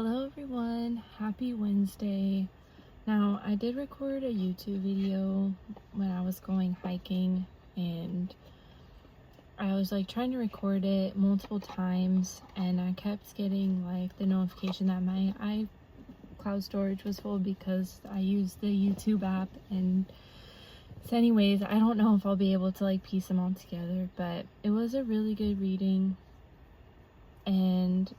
Hello everyone, happy Wednesday. Now I did record a YouTube video when I was going hiking, and I was like trying to record it multiple times, and I kept getting like the notification that my iCloud storage was full because I used the YouTube app. And so anyways, I don't know if I'll be able to like piece them all together, but it was a really good reading, and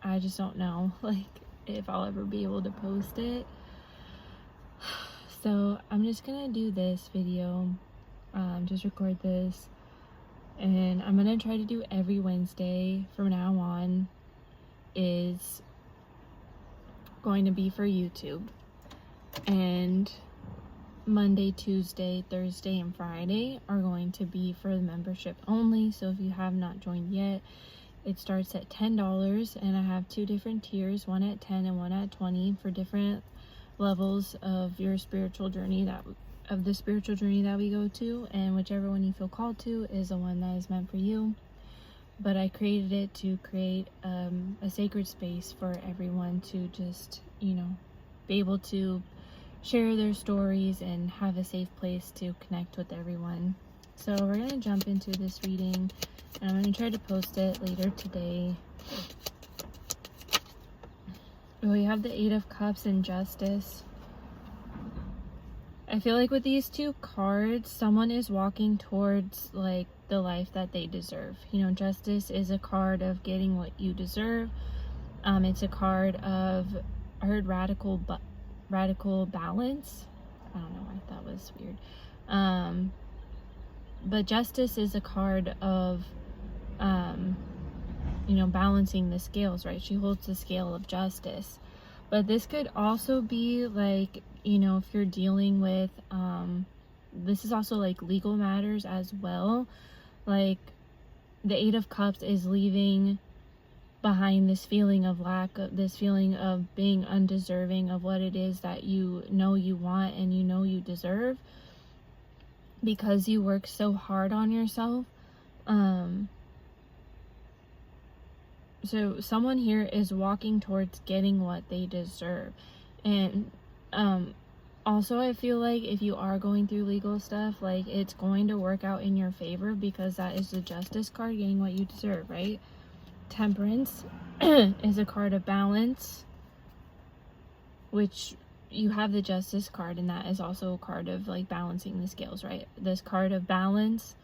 I just don't know like if I'll ever be able to post it. So I'm just gonna do this video, just record this, and I'm gonna try to do every Wednesday from now on. Is going to be for YouTube, and Monday, Tuesday, Thursday, and Friday are going to be for the membership only. So if you have not joined yet, it starts at $10, and I have two different tiers, one at 10 and one at 20, for different levels of your spiritual journey, the spiritual journey that we go to, and whichever one you feel called to is the one that is meant for you. But I created it to create a sacred space for everyone to just, be able to share their stories and have a safe place to connect with everyone. So we're going to jump into this reading, and I'm going to try to post it later today. We have the Eight of Cups and Justice. I feel like with these two cards, someone is walking towards like the life that they deserve. Justice is a card of getting what you deserve. It's a card of, I heard radical balance. I don't know why that was weird. But Justice is a card of, balancing the scales, right? She holds the scale of justice. But this could also be like, if you're dealing with, this is also like legal matters as well. Like the Eight of Cups is leaving behind this feeling of lack, this feeling of being undeserving of what it is that you want and you deserve, because you work so hard on yourself. So someone here is walking towards getting what they deserve. And also I feel like if you are going through legal stuff, like it's going to work out in your favor, because that is the Justice card, getting what you deserve, right? Temperance is a card of balance, which you have the Justice card, and that is also a card of like balancing the scales, right? This card of balance.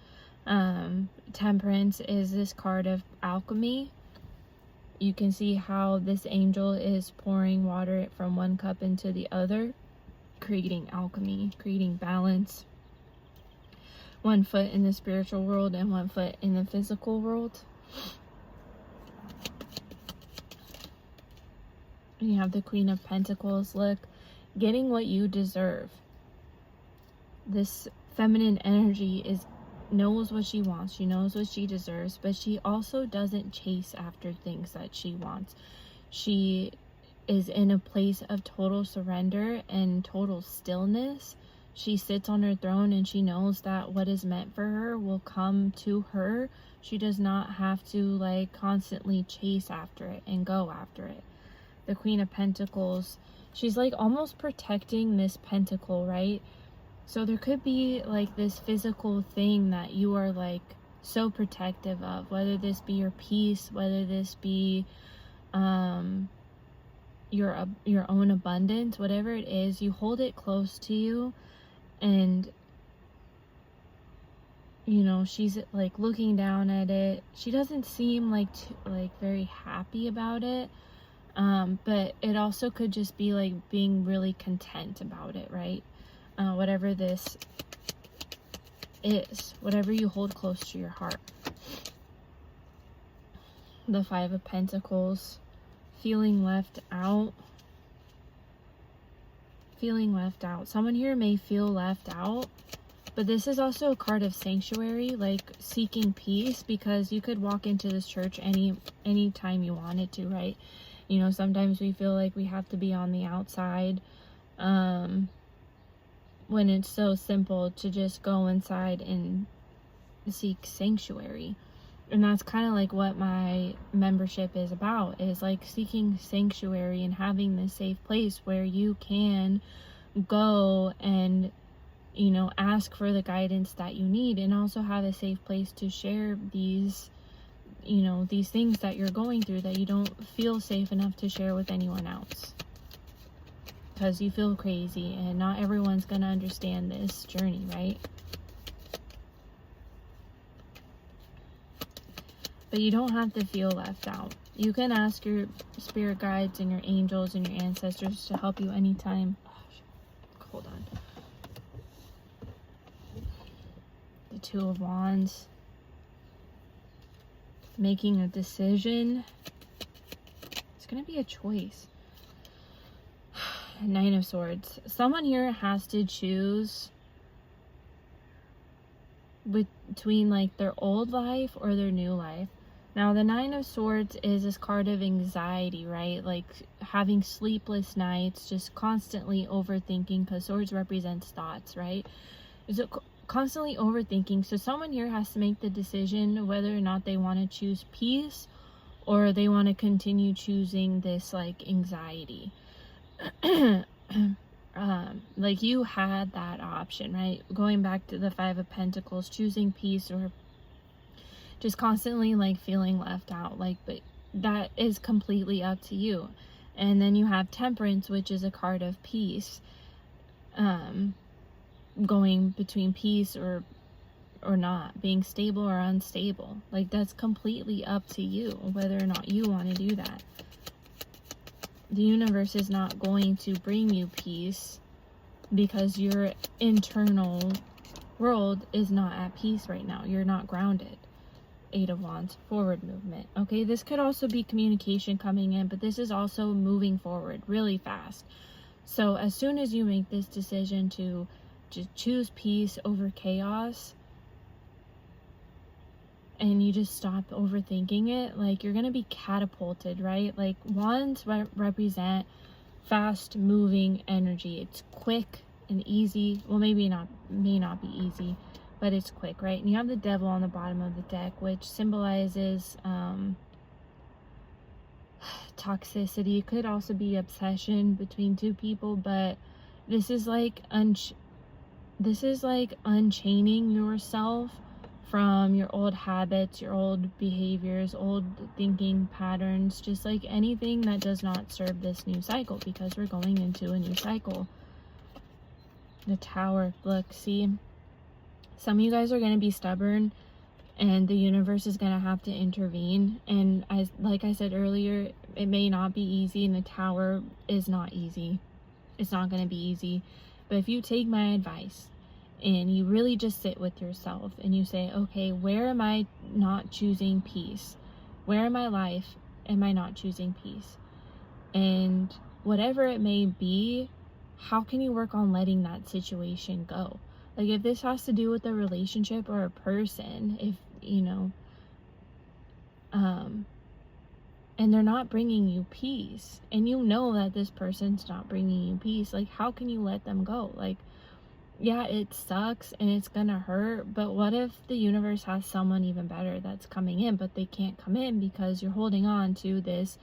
Temperance is this card of alchemy. You can see how this angel is pouring water from one cup into the other, creating alchemy, creating balance. One foot in the spiritual world and one foot in the physical world. And you have the Queen of Pentacles. Look, getting what you deserve. This feminine energy knows what she wants. She knows what she deserves, but she also doesn't chase after things that she wants. She is in a place of total surrender and total stillness. She sits on her throne, and she knows that what is meant for her will come to her. She does not have to like constantly chase after it and go after it. The Queen of Pentacles, she's like almost protecting this pentacle, right? So there could be like this physical thing that you are like so protective of, whether this be your peace, whether this be your own abundance, whatever it is, you hold it close to you. And she's like looking down at it. She doesn't seem like very happy about it, but it also could just be like being really content about it, right? Whatever this is, whatever you hold close to your heart. The Five of Pentacles, feeling left out. Someone here may feel left out, but this is also a card of sanctuary, like seeking peace, because you could walk into this church any time you wanted to, right? Sometimes we feel like we have to be on the outside, when it's so simple to just go inside and seek sanctuary. And that's kind of like what my membership is about, is like seeking sanctuary and having this safe place where you can go and, you know, ask for the guidance that you need, and also have a safe place to share these, you know, these things that you're going through that you don't feel safe enough to share with anyone else because you feel crazy, and not everyone's gonna understand this journey, right? But you don't have to feel left out. You can ask your spirit guides and your angels and your ancestors to help you anytime. Oh, hold on. The Two of Wands. Making a decision. It's going to be a choice. Nine of Swords. Someone here has to choose between like their old life or their new life. Now, the Nine of Swords is this card of anxiety, right? Like having sleepless nights, just constantly overthinking, because swords represents thoughts, right? Is it constantly overthinking? So someone here has to make the decision whether or not they want to choose peace or they want to continue choosing this like anxiety. Like you had that option, right? Going back to the Five of Pentacles, choosing peace or just constantly like feeling left out, like, but that is completely up to you. And then you have Temperance, which is a card of peace, going between peace or not, being stable or unstable. Like that's completely up to you whether or not you want to do that. The universe is not going to bring you peace because your internal world is not at peace right now. You're not grounded. Eight of Wands, forward movement. Okay, this could also be communication coming in, but this is also moving forward really fast. So as soon as you make this decision to just choose peace over chaos, and you just stop overthinking it, like you're gonna be catapulted, right? Like wands represent fast moving energy. It's quick and easy. Well, may not be easy, but it's quick, right? And you have the Devil on the bottom of the deck, which symbolizes toxicity. It could also be obsession between two people, but this is like unchaining yourself from your old habits, your old behaviors, old thinking patterns, just like anything that does not serve this new cycle, because we're going into a new cycle. The Tower, look, see, some of you guys are going to be stubborn and the universe is going to have to intervene. And like I said earlier, it may not be easy, and the Tower is not easy. It's not going to be easy. But if you take my advice and you really just sit with yourself and you say, okay, where am I not choosing peace? Where in my life am I not choosing peace? And whatever it may be, how can you work on letting that situation go? Like if this has to do with a relationship or a person, if you know, and they're not bringing you peace, and you know that this person's not bringing you peace, like how can you let them go? Like, yeah, it sucks and it's gonna hurt, but what if the universe has someone even better that's coming in, but they can't come in because you're holding on to this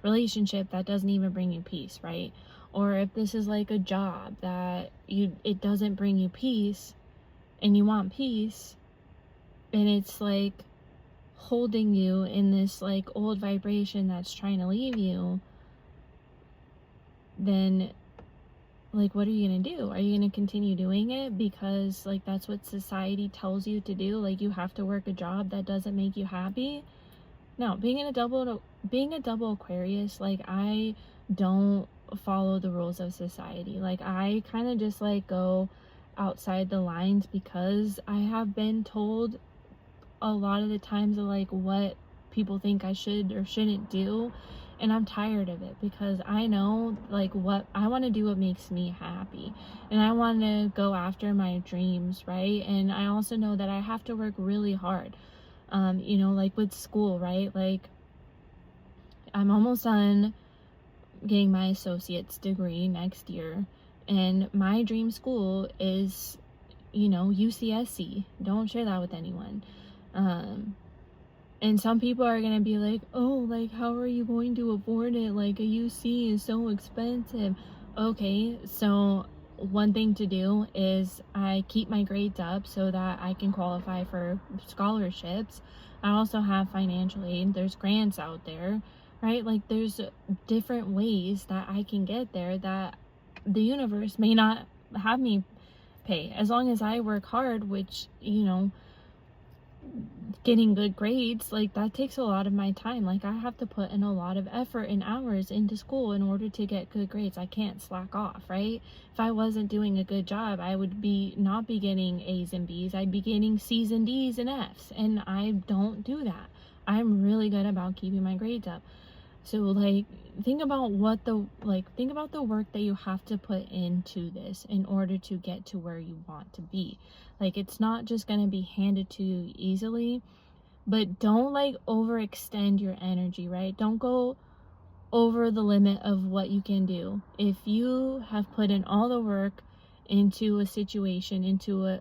relationship that doesn't even bring you peace, right? Or if this is like a job that it doesn't bring you peace and you want peace, and it's like holding you in this like old vibration that's trying to leave you, then like what are you gonna do? Are you gonna continue doing it because like that's what society tells you to do? Like you have to work a job that doesn't make you happy? No, being a double Aquarius, like I don't follow the rules of society. Like I kind of just like go outside the lines because I have been told a lot of the times of like what people think I should or shouldn't do, and I'm tired of it because I know like what I want to do, what makes me happy, and I want to go after my dreams, right? And I also know that I have to work really hard, you know, like with school, right? Like I'm almost done getting my associate's degree next year, and my dream school is, you know, UCSC. Don't share that with anyone. And some people are gonna be like, oh, like, how are you going to afford it? Like, a UC is so expensive. Okay, so one thing to do is I keep my grades up so that I can qualify for scholarships. I also have financial aid. There's grants out there, right? Like, there's different ways that I can get there that the universe may not have me pay. As long as I work hard, which, you know, getting good grades, like, that takes a lot of my time. Like, I have to put in a lot of effort and hours into school in order to get good grades. I can't slack off, right? If I wasn't doing a good job, I would not be getting A's and B's. I'd be getting C's and D's and F's, and I don't do that. I'm really good about keeping my grades up. So, like, think about the work that you have to put into this in order to get to where you want to be. Like, it's not just going to be handed to you easily, but don't, like, overextend your energy, right? Don't go over the limit of what you can do. If you have put in all the work into a situation, into a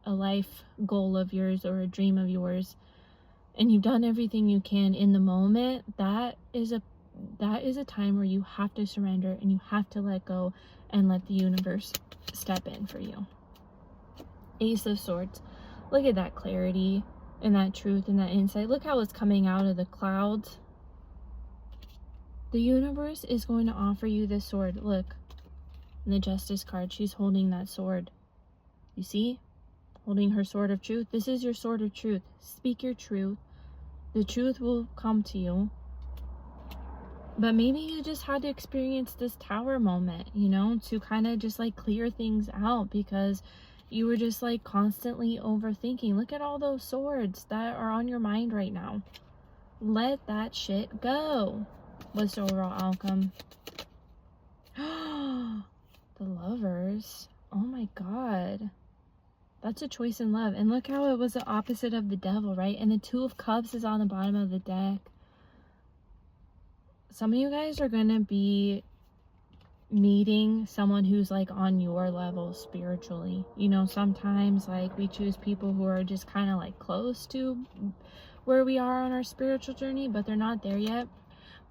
life goal of yours or a dream of yours, and you've done everything you can in the moment, that is a time where you have to surrender and you have to let go and let the universe step in for you. Ace of Swords. Look at that clarity and that truth and that insight. Look how it's coming out of the clouds. The universe is going to offer you this sword. Look, in the Justice card, she's holding that sword. You see? Holding her sword of truth. This is your sword of truth. Speak your truth. The truth will come to you. But maybe you just had to experience this tower moment, you know, to kind of just, like, clear things out because you were just, like, constantly overthinking. Look at all those swords that are on your mind right now. Let that shit go. What's the overall outcome? The Lovers. Oh my god. That's a choice in love. And look how it was the opposite of the Devil, right? And the Two of Cups is on the bottom of the deck. Some of you guys are going to be meeting someone who's, like, on your level spiritually. You know, sometimes, like, we choose people who are just kind of, like, close to where we are on our spiritual journey, but they're not there yet.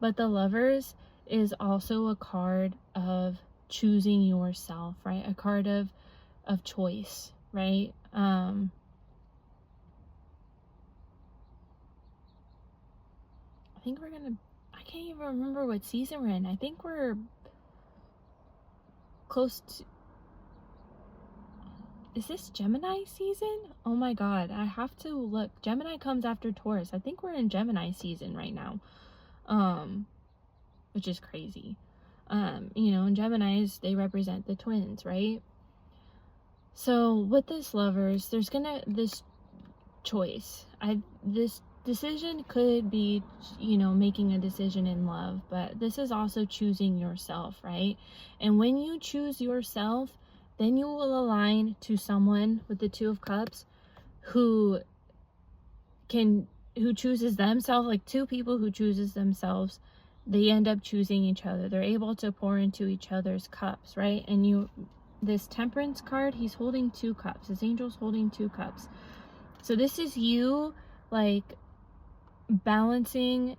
But the Lovers is also a card of choosing yourself, right? A card of choice, right? I think I can't even remember what season we're in. I think we're close to... Is this Gemini season? Oh my god, I have to look. Gemini comes after Taurus. I think we're in Gemini season right now. Which is crazy. You know, and Geminis, they represent the twins, right? So with this Lovers, there's this choice. This decision could be, you know, making a decision in love, but this is also choosing yourself, right? And when you choose yourself, then you will align to someone with the Two of Cups who chooses themselves. Like, two people who chooses themselves, they end up choosing each other. They're able to pour into each other's cups, right? And this Temperance card, he's holding 2 cups. His angel's holding 2 cups. So this is you, like, balancing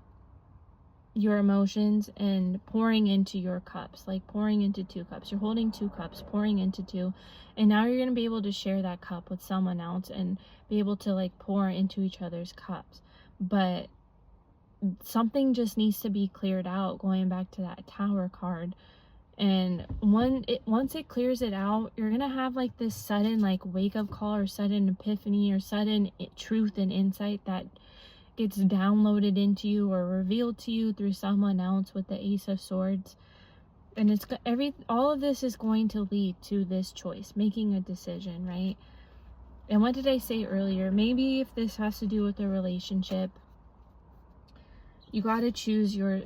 your emotions and pouring into your cups, like pouring into 2 cups. You're holding 2 cups, pouring into 2, and now you're going to be able to share that cup with someone else and be able to, like, pour into each other's cups. But something just needs to be cleared out, going back to that Tower card. And once it clears it out, you're gonna have, like, this sudden, like, wake-up call or sudden epiphany or sudden truth and insight that gets downloaded into you or revealed to you through someone else with the Ace of Swords. And all of this is going to lead to this choice, making a decision, right? And what did I say earlier? Maybe if this has to do with a relationship, you gotta choose your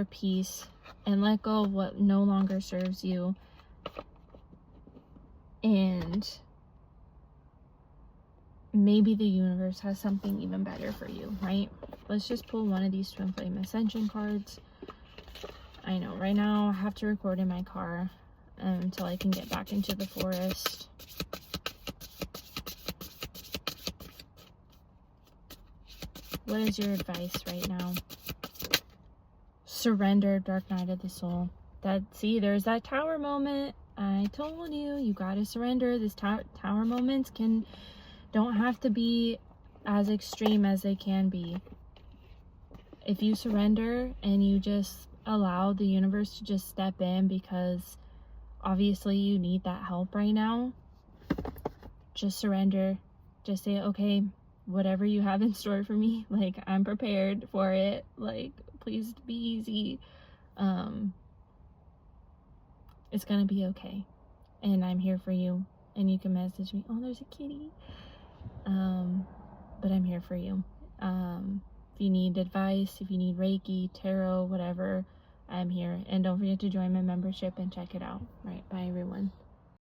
peace and let go of what no longer serves you, and maybe the universe has something even better for you, right? Let's just pull one of these Twin Flame Ascension cards. I know right now I have to record in my car until I can get back into the forest. What is your advice right now? Surrender, Dark Night of the Soul. See, there's that tower moment. I told you, you gotta surrender. This tower moments don't have to be as extreme as they can be. If you surrender and you just allow the universe to just step in, because obviously you need that help right now, just surrender. Just say, okay, whatever you have in store for me, like, I'm prepared for it. Like, please be easy. It's gonna be okay, and I'm here for you. And you can message me. Oh, there's a kitty. But I'm here for you. If you need advice, if you need Reiki, tarot, whatever, I'm here. And don't forget to join my membership and check it out. All right, bye everyone.